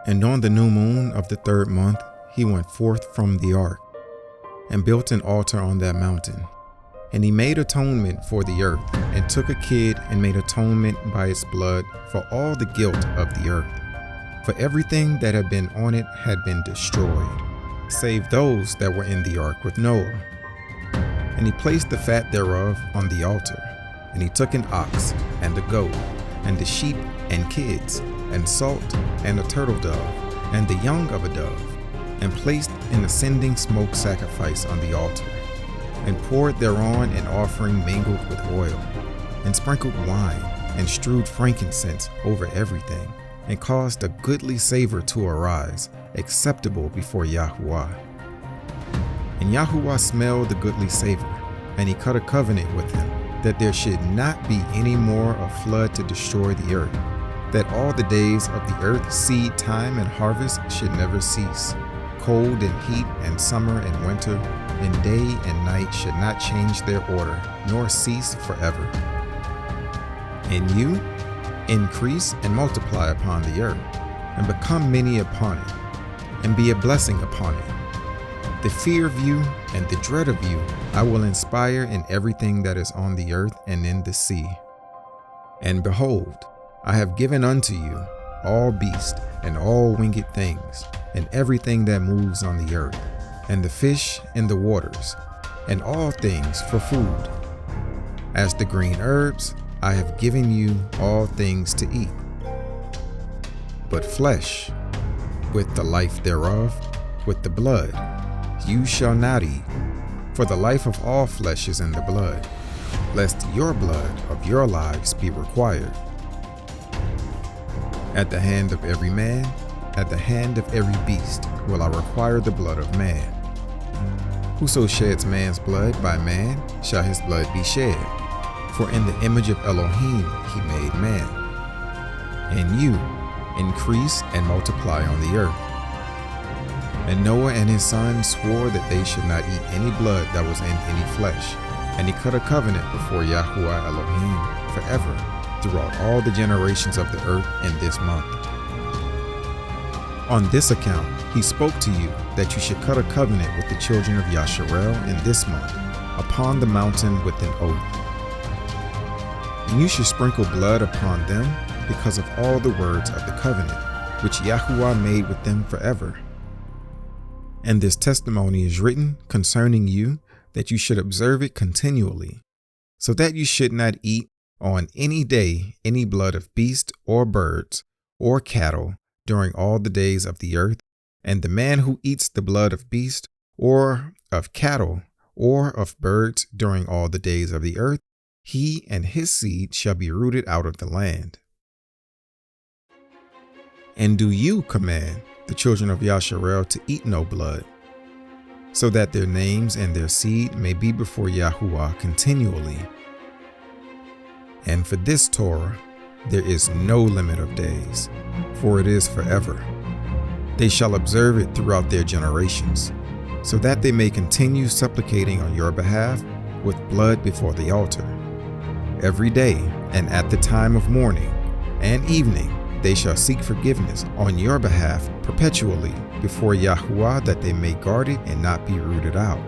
And on the new moon of the 3rd month, he went forth from the ark, and built an altar on that mountain. And he made atonement for the earth, and took a kid and made atonement by its blood for all the guilt of the earth. For everything that had been on it had been destroyed, save those that were in the ark with Noah. And he placed the fat thereof on the altar. And he took an ox, and a goat, and the sheep, and kids, and salt, and a turtle dove, and the young of a dove, and placed an ascending smoke sacrifice on the altar, and poured thereon an offering mingled with oil, and sprinkled wine, and strewed frankincense over everything, and caused a goodly savor to arise, acceptable before Yahuwah. And Yahuwah smelled the goodly savor, and he cut a covenant with him, that there should not be any more a flood to destroy the earth, that all the days of the earth, seed time and harvest, should never cease. Cold and heat and summer and winter, and day and night should not change their order, nor cease forever. And you increase and multiply upon the earth, and become many upon it, and be a blessing upon it. The fear of you and the dread of you I will inspire in everything that is on the earth and in the sea. And behold, I have given unto you all beasts and all winged things, and everything that moves on the earth, and the fish in the waters, and all things for food. As the green herbs, I have given you all things to eat. But flesh, with the life thereof, with the blood, you shall not eat, for the life of all flesh is in the blood, lest your blood of your lives be required. At the hand of every man, at the hand of every beast, will I require the blood of man. Whoso sheds man's blood, by man shall his blood be shed. For in the image of Elohim he made man. And you increase and multiply on the earth. And Noah and his sons swore that they should not eat any blood that was in any flesh. And he cut a covenant before Yahuwah Elohim forever, throughout all the generations of the earth in this month. On this account, he spoke to you that you should cut a covenant with the children of Yasharel in this month, upon the mountain with an oath. And you should sprinkle blood upon them because of all the words of the covenant, which Yahuwah made with them forever. And this testimony is written concerning you, that you should observe it continually, so that you should not eat on any day any blood of beast or birds or cattle during all the days of the earth. And the man who eats the blood of beast or of cattle or of birds during all the days of the earth, he and his seed shall be rooted out of the land. And do you command the children of Yasharel to eat no blood, so that their names and their seed may be before Yahuwah continually. And for this Torah there is no limit of days, for it is forever. They shall observe it throughout their generations, so that they may continue supplicating on your behalf with blood before the altar. Every day and at the time of morning and evening they shall seek forgiveness on your behalf perpetually before Yahuwah, that they may guard it and not be rooted out.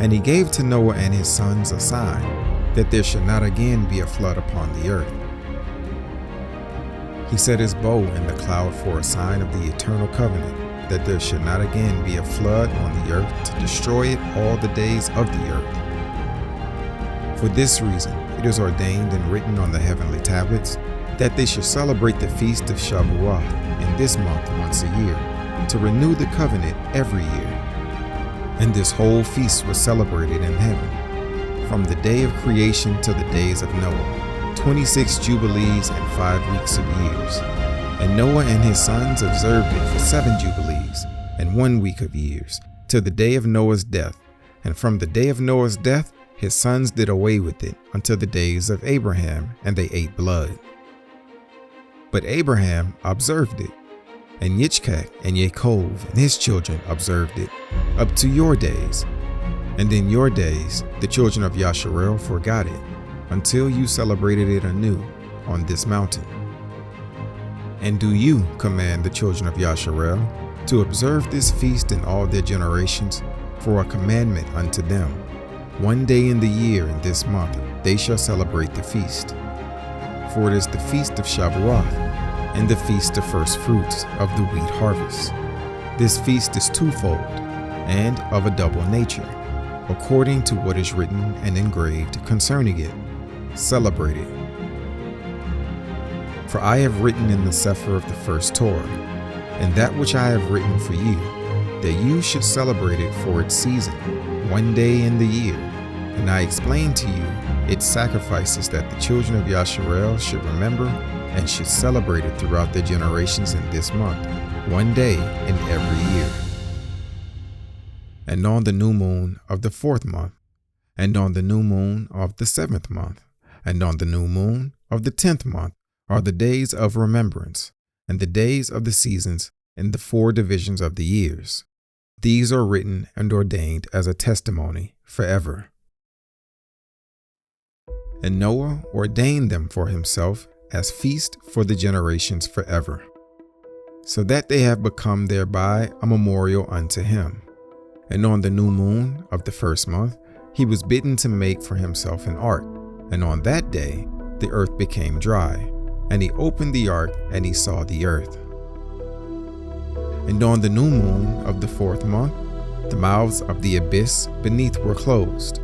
And he gave to Noah and his sons a sign, that there should not again be a flood upon the earth. He set his bow in the cloud for a sign of the eternal covenant, that there should not again be a flood on the earth to destroy it all the days of the earth. For this reason, it is ordained and written on the heavenly tablets, that they should celebrate the feast of Shavuot in this month once a year, to renew the covenant every year. And this whole feast was celebrated in heaven, from the day of creation to the days of Noah, 26 jubilees and 5 weeks of years. And Noah and his sons observed it for 7 jubilees and 1 week of years, till the day of Noah's death. And from the day of Noah's death, his sons did away with it until the days of Abraham, and they ate blood. But Abraham observed it, and Yitzchak and Yaakov and his children observed it, up to your days. And in your days the children of Yasharel forgot it, until you celebrated it anew on this mountain. And do you command the children of Yasharel to observe this feast in all their generations for a commandment unto them. 1 day in the year in this month they shall celebrate the feast. For it is the feast of Shavuot and the feast of first fruits of the wheat harvest. This feast is twofold and of a double nature, according to what is written and engraved concerning it. Celebrate it. For I have written in the Sefer of the first Torah, and that which I have written for you, that you should celebrate it for its season, 1 day in the year. And I explain to you its sacrifices that the children of Yasharel should remember and should celebrate it throughout their generations in this month, 1 day in every year. And on the new moon of the 4th month, and on the new moon of the 7th month, and on the new moon of the 10th month are the days of remembrance, and the days of the seasons in the 4 divisions of the years. These are written and ordained as a testimony forever. And Noah ordained them for himself as feast for the generations forever, so that they have become thereby a memorial unto him. And on the new moon of the 1st month, he was bidden to make for himself an ark. And on that day, the earth became dry. And he opened the ark, and he saw the earth. And on the new moon of the 4th month, the mouths of the abyss beneath were closed.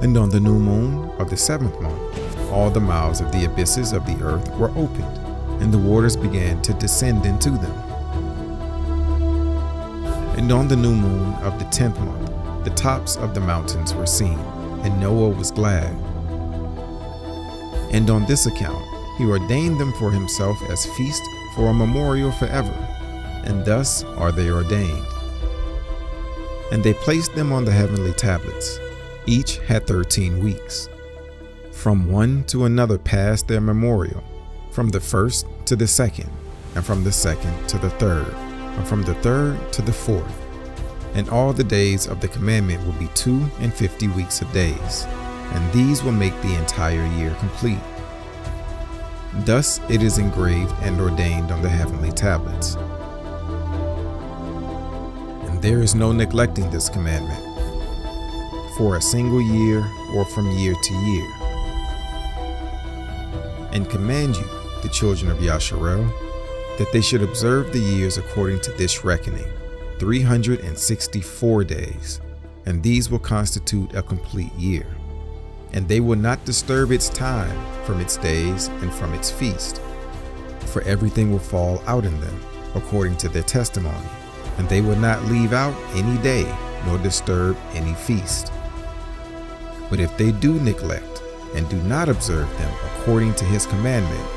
And on the new moon of the 7th month, all the mouths of the abysses of the earth were opened, and the waters began to descend into them. And on the new moon of the 10th month, the tops of the mountains were seen, and Noah was glad. And on this account, he ordained them for himself as feast for a memorial forever, and thus are they ordained. And they placed them on the heavenly tablets. Each had 13 weeks. From one to another passed their memorial, from the first to the second, and from the second to the third, and from the third to the fourth. And all the days of the commandment will be 52 weeks of days, and these will make the entire year complete. Thus it is engraved and ordained on the heavenly tablets. And there is no neglecting this commandment, for a single year or from year to year. And command you, the children of Yasharel, that they should observe the years according to this reckoning, 364 days, and these will constitute a complete year. And they will not disturb its time from its days and from its feast, for everything will fall out in them according to their testimony, and they will not leave out any day nor disturb any feast. But if they do neglect and do not observe them according to his commandment,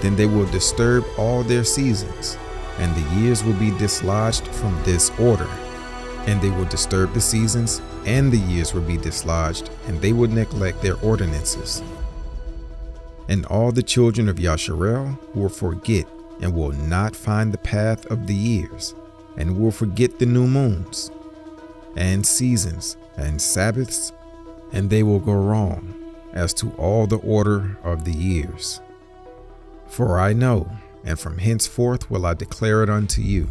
then they will disturb all their seasons, and the years will be dislodged from this order. And they will disturb the seasons, and the years will be dislodged, and they will neglect their ordinances. And all the children of Yasharel will forget and will not find the path of the years, and will forget the new moons, and seasons, and Sabbaths, and they will go wrong as to all the order of the years. For I know, and from henceforth will I declare it unto you,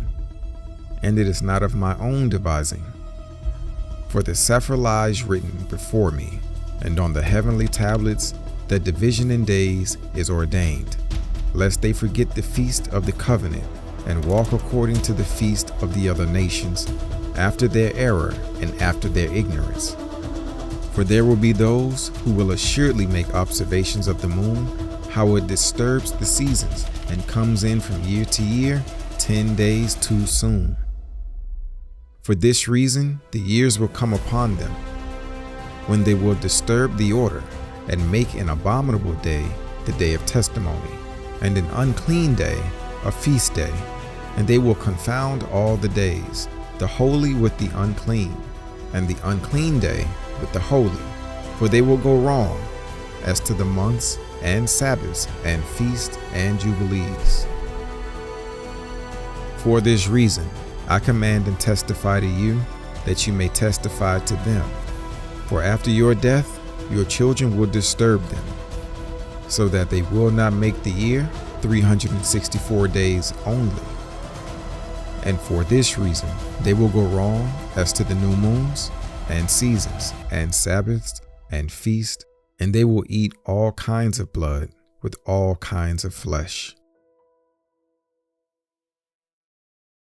and it is not of my own devising. For the Sefer lies written before me, and on the heavenly tablets the division in days is ordained, lest they forget the feast of the covenant, and walk according to the feast of the other nations, after their error and after their ignorance. For there will be those who will assuredly make observations of the moon, how it disturbs the seasons, and comes in from year to year 10 days too soon. For this reason, the years will come upon them, when they will disturb the order, and make an abominable day the day of testimony, and an unclean day a feast day. And they will confound all the days, the holy with the unclean, and the unclean day with the holy. For they will go wrong as to the months and Sabbaths and feasts and Jubilees. For this reason, I command and testify to you, that you may testify to them. For after your death, your children will disturb them, so that they will not make the year 364 days only. And for this reason, they will go wrong as to the new moons and seasons and Sabbaths and feasts, and they will eat all kinds of blood with all kinds of flesh.